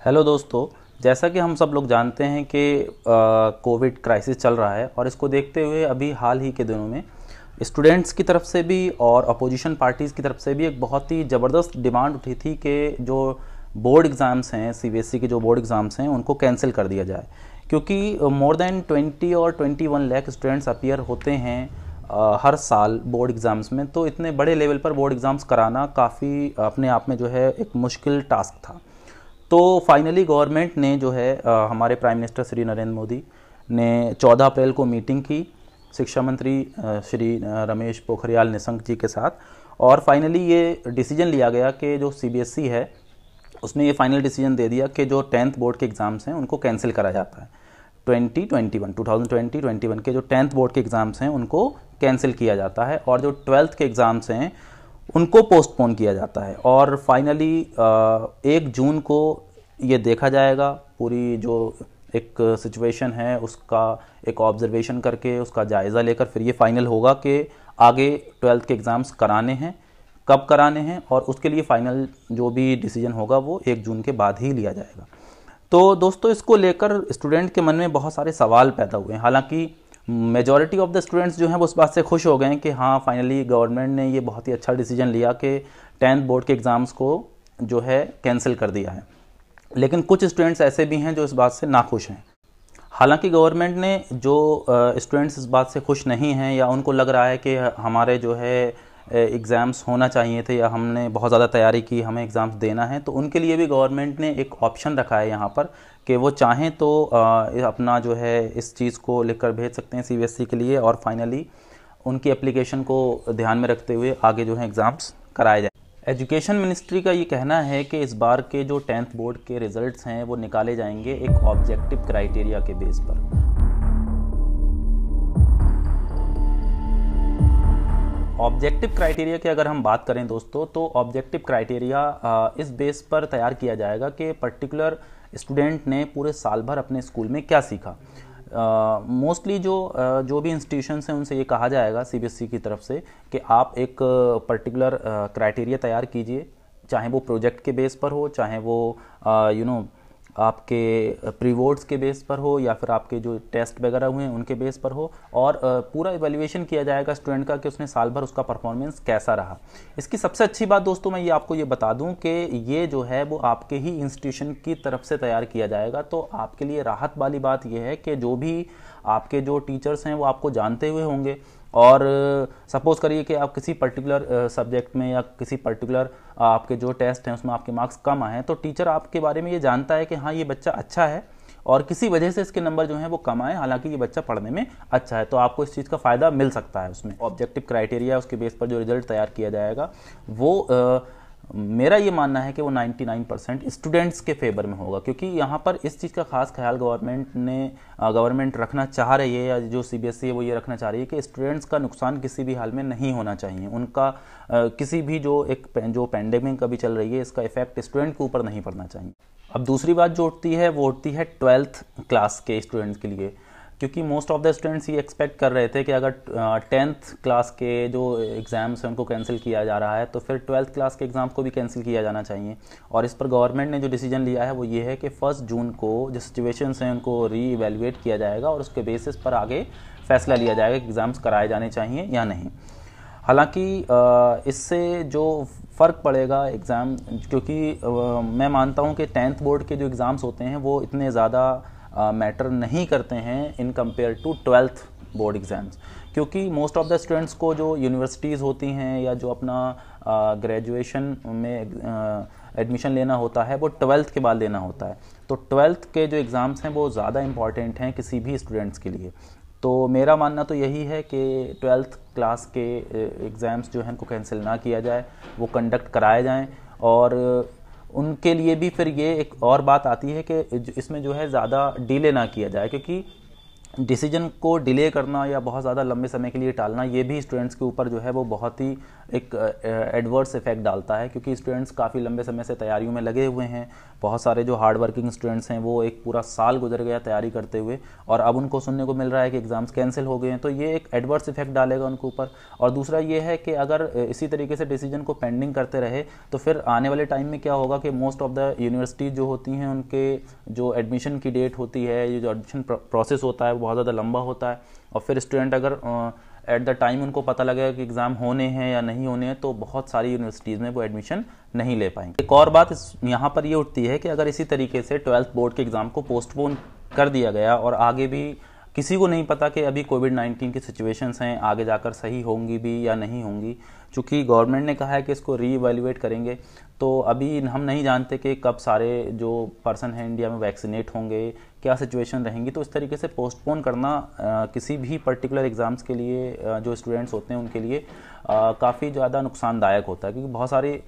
Hello दोस्तों। जैसा कि हम सब लोग जानते हैं कि कोविड क्राइसिस चल रहा है और इसको देखते हुए अभी हाल ही के दिनों में स्टूडेंट्स की तरफ से भी और अपोजिशन पार्टीज़ की तरफ से भी एक बहुत ही ज़बरदस्त डिमांड उठी थी कि जो बोर्ड एग्ज़ाम्स हैं, सीबीएसई के जो बोर्ड एग्ज़ाम्स हैं, उनको कैंसिल कर दिया जाए, क्योंकि मोर देन 20 और 21 लाख स्टूडेंट्स अपीयर होते हैं हर साल बोर्ड एग्ज़ाम्स में। तो इतने बड़े लेवल पर बोर्ड एग्ज़ाम्स कराना काफ़ी अपने आप में जो है एक मुश्किल टास्क था। तो फाइनली गवर्नमेंट ने जो है हमारे प्राइम मिनिस्टर श्री नरेंद्र मोदी ने 14 अप्रैल को मीटिंग की शिक्षा मंत्री श्री रमेश पोखरियाल निशंक जी के साथ, और फाइनली ये डिसीजन लिया गया कि जो सीबीएसई है उसने ये फाइनल डिसीजन दे दिया कि जो 10th बोर्ड के एग्ज़ाम्स हैं उनको कैंसिल करा जाता है। 2020-21 के जो 10th बोर्ड के एग्ज़ाम्स हैं उनको कैंसिल किया जाता है और जो 12th के एग्ज़ाम्स हैं उनको पोस्टपोन किया जाता है। और फाइनली 1 जून को ये देखा जाएगा, पूरी जो एक सिचुएशन है उसका एक ऑब्जर्वेशन करके उसका जायज़ा लेकर फिर ये फाइनल होगा कि आगे 12th के एग्ज़ाम्स कराने हैं, कब कराने हैं, और उसके लिए फ़ाइनल जो भी डिसीजन होगा वो 1 जून के बाद ही लिया जाएगा। तो दोस्तों, इसको लेकर स्टूडेंट के मन में बहुत सारे सवाल पैदा हुए हैं। हालांकि मेजॉरिटी ऑफ द स्टूडेंट्स जो हैं वो उस बात से खुश हो गए हैं कि हाँ, फाइनली गवर्नमेंट ने ये बहुत ही अच्छा डिसीजन लिया कि 10th बोर्ड के एग्ज़ाम्स को जो है कैंसिल कर दिया है। लेकिन कुछ स्टूडेंट्स ऐसे भी हैं जो इस बात से नाखुश हैं। हालांकि गवर्नमेंट ने जो स्टूडेंट्स इस बात से खुश नहीं हैं या उनको लग रहा है कि हमारे जो है एग्ज़ाम्स होना चाहिए थे या हमने बहुत ज़्यादा तैयारी की, हमें एग्ज़ाम्स देना है, तो उनके लिए भी गवर्नमेंट ने एक ऑप्शन रखा है यहाँ पर कि वो चाहें तो अपना जो है इस चीज़ को लिखकर भेज सकते हैं सीबीएसई के लिए, और फाइनली उनकी एप्लीकेशन को ध्यान में रखते हुए आगे जो है एग्ज़ाम्स कराए जाए। एजुकेशन मिनिस्ट्री का ये कहना है कि इस बार के जो 10th बोर्ड के रिज़ल्ट्स हैं वो निकाले जाएंगे एक ऑब्जेक्टिव क्राइटेरिया के बेस पर। ऑब्जेक्टिव क्राइटेरिया की अगर हम बात करें दोस्तों, तो ऑब्जेक्टिव क्राइटेरिया इस बेस पर तैयार किया जाएगा कि पर्टिकुलर स्टूडेंट ने पूरे साल भर अपने स्कूल में क्या सीखा। मोस्टली जो भी इंस्टीट्यूशंस हैं उनसे ये कहा जाएगा सीबीएसई की तरफ से कि आप एक पर्टिकुलर क्राइटेरिया तैयार कीजिए, चाहे वो प्रोजेक्ट के बेस पर हो, चाहे वो आपके प्रीवोर्ड्स के बेस पर हो, या फिर आपके जो टेस्ट वगैरह हुए हैं उनके बेस पर हो, और पूरा इवैल्यूएशन किया जाएगा स्टूडेंट का कि उसने साल भर उसका परफॉर्मेंस कैसा रहा। इसकी सबसे अच्छी बात दोस्तों मैं ये आपको ये बता दूं कि ये जो है वो आपके ही इंस्टीट्यूशन की तरफ से तैयार किया जाएगा। तो आपके लिए राहत वाली बात यह है कि जो भी आपके जो टीचर्स हैं वो आपको जानते हुए होंगे, और सपोज़ करिए कि आप किसी पर्टिकुलर सब्जेक्ट में या किसी पर्टिकुलर आपके जो टेस्ट हैं उसमें आपके मार्क्स कम आए हैं, तो टीचर आपके बारे में ये जानता है कि हाँ, ये बच्चा अच्छा है और किसी वजह से इसके नंबर जो हैं वो कम आए, हालांकि ये बच्चा पढ़ने में अच्छा है, तो आपको इस चीज़ का फ़ायदा मिल सकता है। उसमें ऑब्जेक्टिव क्राइटेरिया उसके बेस पर जो रिजल्ट तैयार किया जाएगा वो मेरा ये मानना है कि वो 99% स्टूडेंट्स के फेवर में होगा, क्योंकि यहाँ पर इस चीज़ का खास ख्याल गवर्नमेंट रखना चाह रही है, या जो सीबीएसई है वो ये रखना चाह रही है कि स्टूडेंट्स का नुकसान किसी भी हाल में नहीं होना चाहिए। उनका किसी भी जो पैंडेमिक अभी चल रही है इसका इफेक्ट स्टूडेंट के ऊपर नहीं पड़ना चाहिए। अब दूसरी बात जो उठती है वो उठती है 12th क्लास के स्टूडेंट्स के लिए, क्योंकि मोस्ट ऑफ द स्टूडेंट्स ये एक्सपेक्ट कर रहे थे कि अगर 10th क्लास के जो एग्ज़ाम्स हैं उनको कैंसिल किया जा रहा है तो फिर 12th क्लास के एग्ज़ाम्स को भी कैंसिल किया जाना चाहिए। और इस पर गवर्नमेंट ने जो डिसीजन लिया है वो ये है कि 1 जून को जो सिचुएशंस हैं उनको री-इवैल्यूएट किया जाएगा और उसके बेसिस पर आगे फैसला लिया जाएगा कि एग्ज़ाम्स कराए जाने चाहिए या नहीं। हालांकि इससे जो फ़र्क पड़ेगा एग्ज़ाम, क्योंकि मैं मानता हूँ कि 10th बोर्ड के जो एग्ज़ाम्स होते हैं वो इतने ज़्यादा मैटर नहीं करते हैं in compare to 12th board exams, क्योंकि मोस्ट ऑफ द स्टूडेंट्स को जो यूनिवर्सिटीज़ होती हैं या जो अपना ग्रेजुएशन में एडमिशन लेना होता है वो 12th के बाद लेना होता है। तो 12th के जो एग्ज़ाम्स हैं वो ज़्यादा इम्पॉर्टेंट हैं किसी भी स्टूडेंट्स के लिए। तो मेरा मानना तो यही है कि 12th क्लास के एग्ज़ाम्स जो हैं उनको कैंसिल ना किया जाए, वो कंडक्ट कराए जाएँ। और उनके लिए भी फिर ये एक और बात आती है कि इसमें जो है ज़्यादा डिले ना किया जाए, क्योंकि डिसीजन को डिले करना या बहुत ज़्यादा लंबे समय के लिए टालना ये भी स्टूडेंट्स के ऊपर जो है वो बहुत ही एक एडवर्स इफेक्ट डालता है, क्योंकि स्टूडेंट्स काफ़ी लंबे समय से तैयारियों में लगे हुए हैं। बहुत सारे जो हार्ड वर्किंग स्टूडेंट्स हैं वो एक पूरा साल गुजर गया तैयारी करते हुए, और अब उनको सुनने को मिल रहा है कि एग्ज़ाम्स कैंसिल हो गए हैं, तो ये एक एडवर्स इफेक्ट डालेगा उनके ऊपर। और दूसरा ये है कि अगर इसी तरीके से डिसीजन को पेंडिंग करते रहे तो फिर आने वाले टाइम में क्या होगा कि मोस्ट ऑफ द यूनिवर्सिटीज़ जो होती हैं उनके जो एडमिशन की डेट होती है, ये जो एडमिशन प्रोसेस होता है वो बहुत ज़्यादा लंबा होता है, और फिर स्टूडेंट अगर एट द टाइम उनको पता लगेगा कि एग्ज़ाम होने हैं या नहीं होने हैं, तो बहुत सारी यूनिवर्सिटीज़ में वो एडमिशन नहीं ले पाएंगे। एक और बात यहाँ पर ये उठती है कि अगर इसी तरीके से 12th बोर्ड के एग्ज़ाम को पोस्टपोन कर दिया गया और आगे भी किसी को नहीं पता कि अभी कोविड-19 की सिचुएशंस हैं, आगे जाकर सही होंगी भी या नहीं होंगी, चूँकि गवर्नमेंट ने कहा है कि इसको रीइवैल्यूएट करेंगे, तो अभी हम नहीं जानते कि कब सारे जो पर्सन हैं इंडिया में वैक्सीनेट होंगे, क्या सिचुएशन रहेंगी। तो इस तरीके से पोस्टपोन करना किसी भी पर्टिकुलर एग्ज़ाम्स के लिए जो स्टूडेंट्स होते हैं उनके लिए काफ़ी ज़्यादा नुकसानदायक होता है, क्योंकि बहुत सारी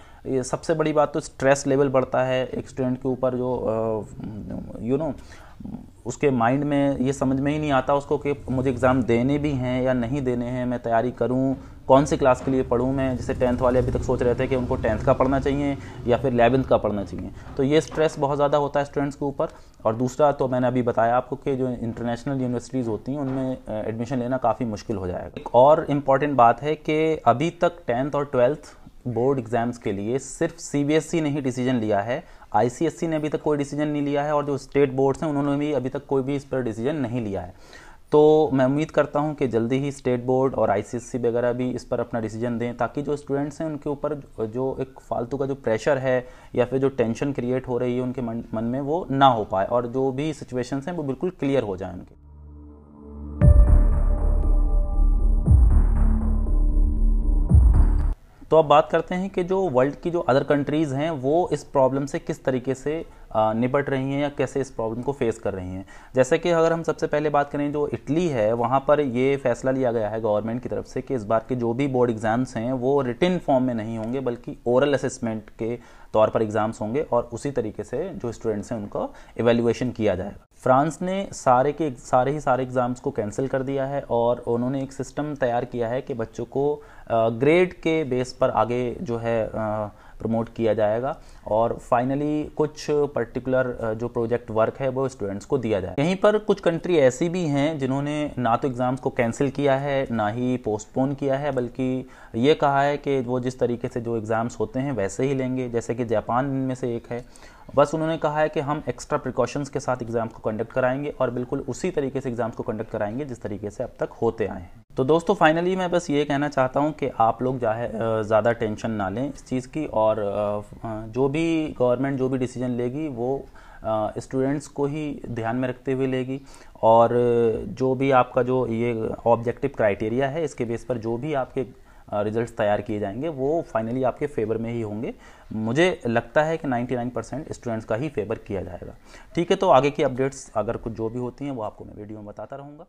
सबसे बड़ी बात तो स्ट्रेस लेवल बढ़ता है एक स्टूडेंट के ऊपर, जो उसके माइंड में ये समझ में ही नहीं आता उसको कि मुझे एग्ज़ाम देने भी हैं या नहीं देने हैं, मैं तैयारी करूं, कौन सी क्लास के लिए पढूं मैं। जैसे 10th वाले अभी तक सोच रहे थे कि उनको 10th का पढ़ना चाहिए या फिर 11th का पढ़ना चाहिए, तो ये स्ट्रेस बहुत ज़्यादा होता है स्टूडेंट्स के ऊपर। और दूसरा तो मैंने अभी बताया आपको कि जो इंटरनेशनल यूनिवर्सिटीज़ होती हैं उनमें एडमिशन लेना काफ़ी मुश्किल हो जाएगा। एक और इम्पॉर्टेंट बात है कि अभी तक 10th और 12th बोर्ड एग्ज़ाम्स के लिए सिर्फ CBSE ने ही डिसीजन लिया है, ICSE ने अभी तक कोई डिसीजन नहीं लिया है, और जो स्टेट बोर्ड्स हैं उन्होंने भी अभी तक कोई भी इस पर डिसीजन नहीं लिया है। तो मैं उम्मीद करता हूं कि जल्दी ही स्टेट बोर्ड और ICSE वगैरह भी इस पर अपना डिसीजन दें, ताकि जो स्टूडेंट्स हैं उनके ऊपर जो एक फालतू का जो प्रेशर है या फिर जो टेंशन क्रिएट हो रही है उनके मन में वो ना हो पाए, और जो भी सिचुएशंस हैं वो बिल्कुल क्लियर हो जाए उनके। तो अब बात करते हैं कि जो वर्ल्ड की जो अदर कंट्रीज़ हैं वो इस प्रॉब्लम से किस तरीके से निपट रही हैं या कैसे इस प्रॉब्लम को फेस कर रही हैं। जैसे कि अगर हम सबसे पहले बात करें, जो इटली है वहाँ पर ये फैसला लिया गया है गवर्नमेंट की तरफ से कि इस बार के जो भी बोर्ड एग्ज़ाम्स हैं वो रिटन फॉर्म में नहीं होंगे, बल्कि ओरल असेसमेंट के तौर पर एग्ज़ाम्स होंगे, और उसी तरीके से जो स्टूडेंट्स हैं उनका इवेल्युएशन किया जाएगा। फ्रांस ने सारे एग्ज़ाम्स को कैंसिल कर दिया है, और उन्होंने एक सिस्टम तैयार किया है कि बच्चों को ग्रेड के बेस पर आगे जो है प्रमोट किया जाएगा, और फाइनली कुछ पर्टिकुलर जो प्रोजेक्ट वर्क है वो स्टूडेंट्स को दिया जाए। यहीं पर कुछ कंट्री ऐसी भी हैं जिन्होंने ना तो एग्ज़ाम्स को कैंसिल किया है ना ही पोस्टपोन किया है, बल्कि ये कहा है कि वो जिस तरीके से जो एग्ज़ाम्स होते हैं वैसे ही लेंगे, जैसे कि जापान इनमें से एक है। बस उन्होंने कहा है कि हम एक्स्ट्रा प्रिकॉशंस के साथ एग्ज़ाम्स को कंडक्ट कराएंगे, और बिल्कुल उसी तरीके से एग्ज़ाम्स को कंडक्ट कराएंगे जिस तरीके से अब तक होते आए हैं। तो दोस्तों फाइनली मैं बस ये कहना चाहता हूँ कि आप लोग ज़्यादा टेंशन ना लें इस चीज़ की, और जो भी गवर्नमेंट जो भी डिसीजन लेगी वो स्टूडेंट्स को ही ध्यान में रखते हुए लेगी, और जो भी आपका जो ये ऑब्जेक्टिव क्राइटेरिया है इसके बेस पर जो भी आपके रिजल्ट्स तैयार किए जाएंगे वो फाइनली आपके फेवर में ही होंगे। मुझे लगता है कि 99% स्टूडेंट्स का ही फेवर किया जाएगा। ठीक है, तो आगे की अपडेट्स अगर कुछ जो भी होती हैं वो आपको मैं वीडियो में बताता रहूँगा।